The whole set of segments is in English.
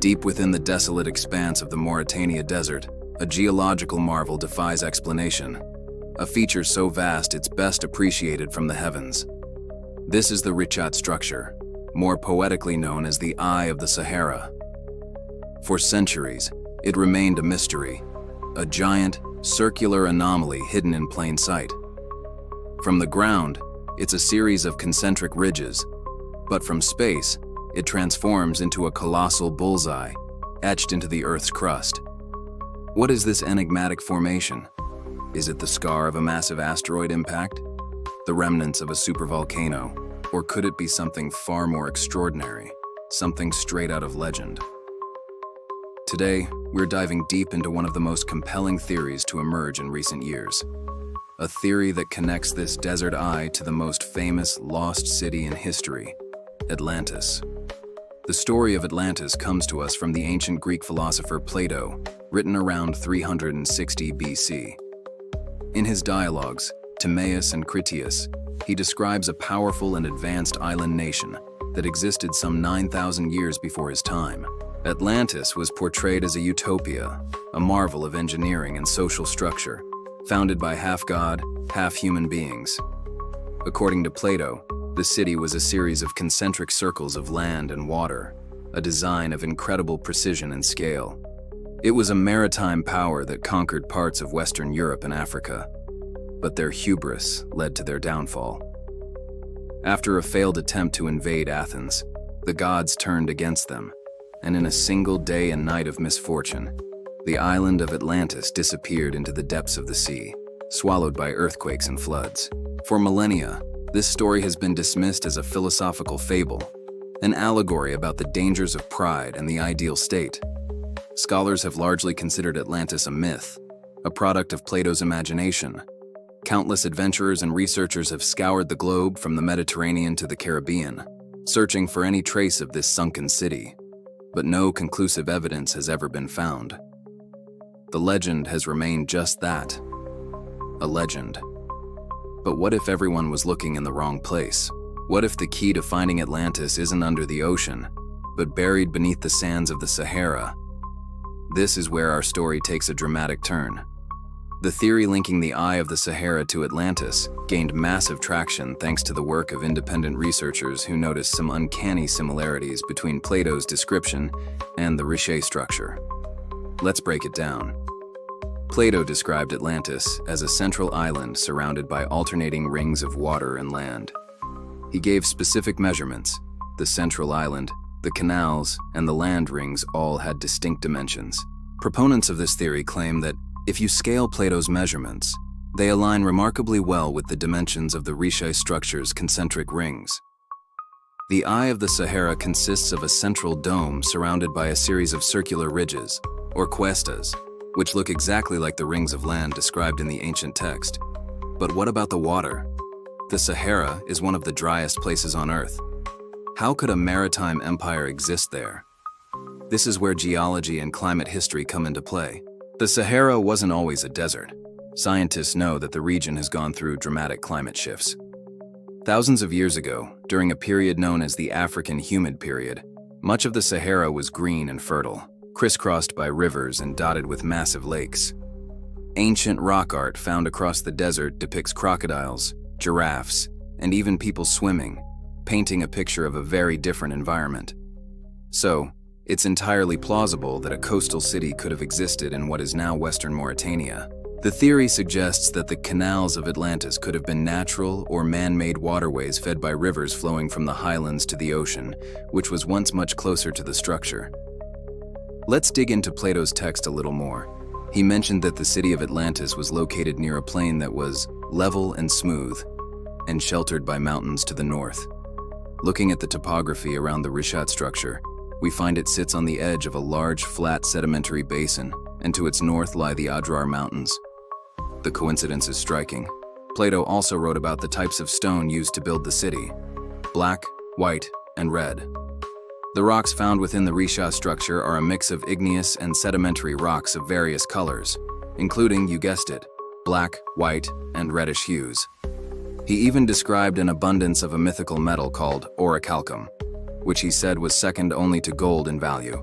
Deep within the desolate expanse of the Mauritania Desert, a geological marvel defies explanation, a feature so vast it's best appreciated from the heavens. This is the Richat Structure, more poetically known as the Eye of the Sahara. For centuries, it remained a mystery, a giant, circular anomaly hidden in plain sight. From the ground, it's a series of concentric ridges, but from space, it transforms into a colossal bullseye, etched into the Earth's crust. What is this enigmatic formation? Is it the scar of a massive asteroid impact? The remnants of a supervolcano? Or could it be something far more extraordinary, something straight out of legend? Today, we're diving deep into one of the most compelling theories to emerge in recent years. A theory that connects this desert eye to the most famous lost city in history, Atlantis. The story of Atlantis comes to us from the ancient Greek philosopher Plato, written around 360 BC. In his dialogues, Timaeus and Critias, he describes a powerful and advanced island nation that existed some 9,000 years before his time. Atlantis was portrayed as a utopia, a marvel of engineering and social structure, founded by half-god, half-human beings. According to Plato, the city was a series of concentric circles of land and water, a design of incredible precision and scale. It was a maritime power that conquered parts of Western Europe and Africa, but their hubris led to their downfall. After a failed attempt to invade Athens, the gods turned against them, and in a single day and night of misfortune, the island of Atlantis disappeared into the depths of the sea, swallowed by earthquakes and floods. For millennia, this story has been dismissed as a philosophical fable, an allegory about the dangers of pride and the ideal state. Scholars have largely considered Atlantis a myth, a product of Plato's imagination. Countless adventurers and researchers have scoured the globe from the Mediterranean to the Caribbean, searching for any trace of this sunken city, but no conclusive evidence has ever been found. The legend has remained just that, a legend. But what if everyone was looking in the wrong place? What if the key to finding Atlantis isn't under the ocean, but buried beneath the sands of the Sahara? This is where our story takes a dramatic turn. The theory linking the Eye of the Sahara to Atlantis gained massive traction thanks to the work of independent researchers who noticed some uncanny similarities between Plato's description and the Richat Structure. Let's break it down. Plato described Atlantis as a central island surrounded by alternating rings of water and land. He gave specific measurements. The central island, the canals, and the land rings all had distinct dimensions. Proponents of this theory claim that if you scale Plato's measurements, they align remarkably well with the dimensions of the Richat Structure's concentric rings. The Eye of the Sahara consists of a central dome surrounded by a series of circular ridges, or cuestas, which look exactly like the rings of land described in the ancient text. But what about the water? The Sahara is one of the driest places on Earth. How could a maritime empire exist there? This is where geology and climate history come into play. The Sahara wasn't always a desert. Scientists know that the region has gone through dramatic climate shifts. Thousands of years ago, during a period known as the African Humid Period, much of the Sahara was green and fertile, crisscrossed by rivers and dotted with massive lakes. Ancient rock art found across the desert depicts crocodiles, giraffes, and even people swimming, painting a picture of a very different environment. So, it's entirely plausible that a coastal city could have existed in what is now Western Mauritania. The theory suggests that the canals of Atlantis could have been natural or man-made waterways fed by rivers flowing from the highlands to the ocean, which was once much closer to the structure. Let's dig into Plato's text a little more. He mentioned that the city of Atlantis was located near a plain that was level and smooth, and sheltered by mountains to the north. Looking at the topography around the Richat Structure, we find it sits on the edge of a large, flat sedimentary basin, and to its north lie the Adrar Mountains. The coincidence is striking. Plato also wrote about the types of stone used to build the city: black, white, and red. The rocks found within the Richat Structure are a mix of igneous and sedimentary rocks of various colors, including, you guessed it, black, white, and reddish hues. He even described an abundance of a mythical metal called orichalcum, which he said was second only to gold in value.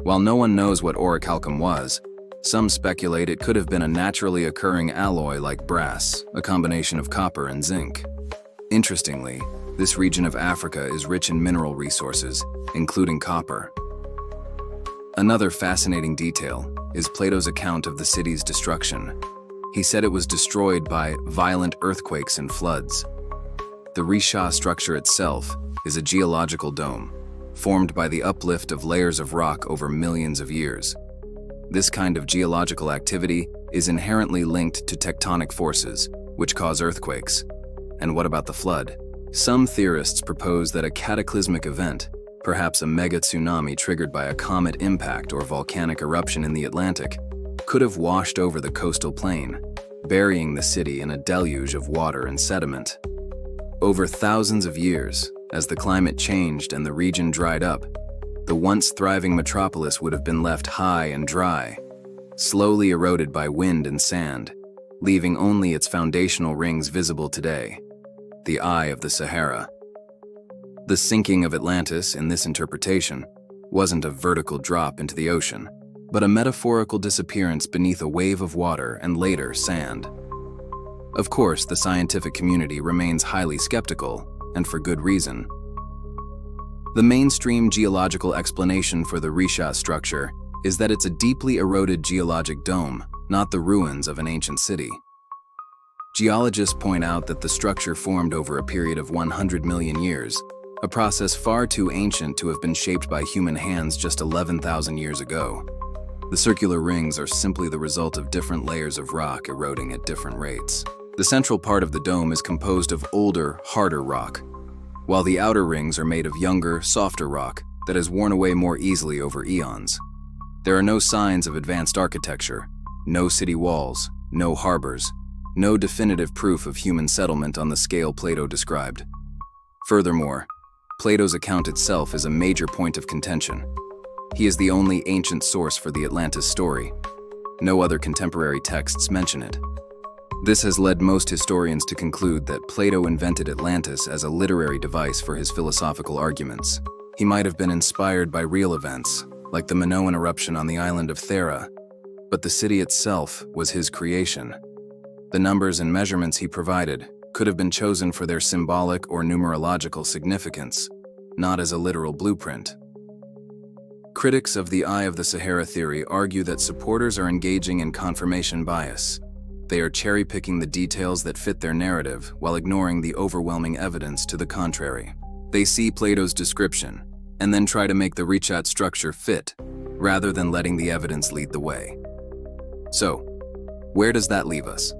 While no one knows what orichalcum was, some speculate it could have been a naturally occurring alloy like brass, a combination of copper and zinc. Interestingly, this region of Africa is rich in mineral resources, including copper. Another fascinating detail is Plato's account of the city's destruction. He said it was destroyed by violent earthquakes and floods. The Richat structure itself is a geological dome, formed by the uplift of layers of rock over millions of years. This kind of geological activity is inherently linked to tectonic forces, which cause earthquakes. And what about the flood? Some theorists propose that a cataclysmic event, perhaps a mega tsunami triggered by a comet impact or volcanic eruption in the Atlantic, could have washed over the coastal plain, burying the city in a deluge of water and sediment. Over thousands of years, as the climate changed and the region dried up, the once thriving metropolis would have been left high and dry, slowly eroded by wind and sand, leaving only its foundational rings visible today, the Eye of the Sahara. The sinking of Atlantis, in this interpretation, wasn't a vertical drop into the ocean, but a metaphorical disappearance beneath a wave of water and later sand. Of course, the scientific community remains highly skeptical, and for good reason. The mainstream geological explanation for the Richat structure is that it's a deeply eroded geologic dome, not the ruins of an ancient city. Geologists point out that the structure formed over a period of 100 million years, a process far too ancient to have been shaped by human hands just 11,000 years ago. The circular rings are simply the result of different layers of rock eroding at different rates. The central part of the dome is composed of older, harder rock, while the outer rings are made of younger, softer rock that has worn away more easily over eons. There are no signs of advanced architecture, no city walls, no harbors, no definitive proof of human settlement on the scale Plato described. Furthermore, Plato's account itself is a major point of contention. He is the only ancient source for the Atlantis story. No other contemporary texts mention it. This has led most historians to conclude that Plato invented Atlantis as a literary device for his philosophical arguments. He might have been inspired by real events, like the Minoan eruption on the island of Thera, but the city itself was his creation. The numbers and measurements he provided could have been chosen for their symbolic or numerological significance, not as a literal blueprint. Critics of the Eye of the Sahara theory argue that supporters are engaging in confirmation bias. They are cherry-picking the details that fit their narrative while ignoring the overwhelming evidence to the contrary. They see Plato's description and then try to make the Richat structure fit, rather than letting the evidence lead the way. So, where does that leave us?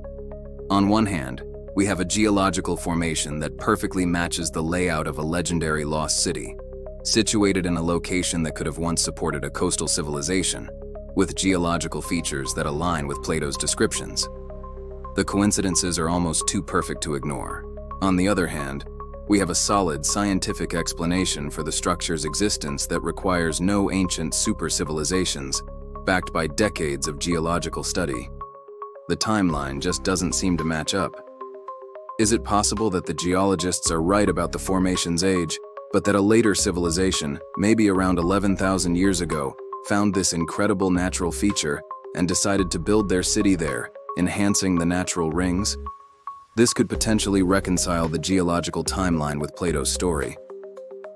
On one hand, we have a geological formation that perfectly matches the layout of a legendary lost city, situated in a location that could have once supported a coastal civilization, with geological features that align with Plato's descriptions. The coincidences are almost too perfect to ignore. On the other hand, we have a solid scientific explanation for the structure's existence that requires no ancient super-civilizations, backed by decades of geological study. The timeline just doesn't seem to match up. Is it possible that the geologists are right about the formation's age, but that a later civilization, maybe around 11,000 years ago, found this incredible natural feature and decided to build their city there, enhancing the natural rings? This could potentially reconcile the geological timeline with Plato's story.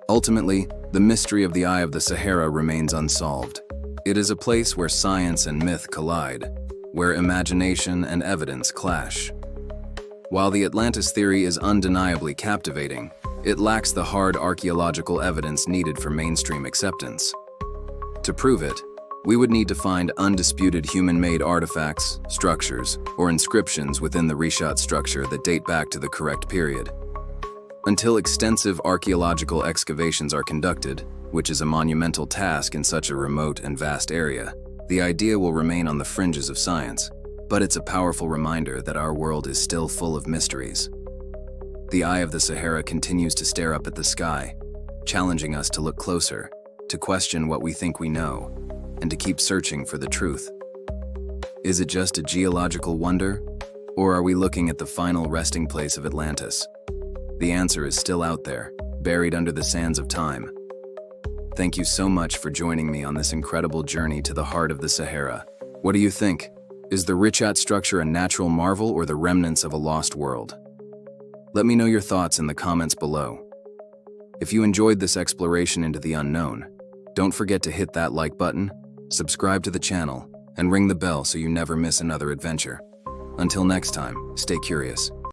Ultimately, the mystery of the Eye of the Sahara remains unsolved. It is a place where science and myth collide, where imagination and evidence clash. While the Atlantis theory is undeniably captivating, it lacks the hard archaeological evidence needed for mainstream acceptance. To prove it, we would need to find undisputed human-made artifacts, structures, or inscriptions within the Richat structure that date back to the correct period. Until extensive archaeological excavations are conducted, which is a monumental task in such a remote and vast area, the idea will remain on the fringes of science, but it's a powerful reminder that our world is still full of mysteries. The Eye of the Sahara continues to stare up at the sky, challenging us to look closer, to question what we think we know, and to keep searching for the truth. Is it just a geological wonder, or are we looking at the final resting place of Atlantis? The answer is still out there, buried under the sands of time. Thank you so much for joining me on this incredible journey to the heart of the Sahara. What do you think? Is the Richat Structure a natural marvel or the remnants of a lost world? Let me know your thoughts in the comments below. If you enjoyed this exploration into the unknown, don't forget to hit that like button, subscribe to the channel, and ring the bell so you never miss another adventure. Until next time, stay curious.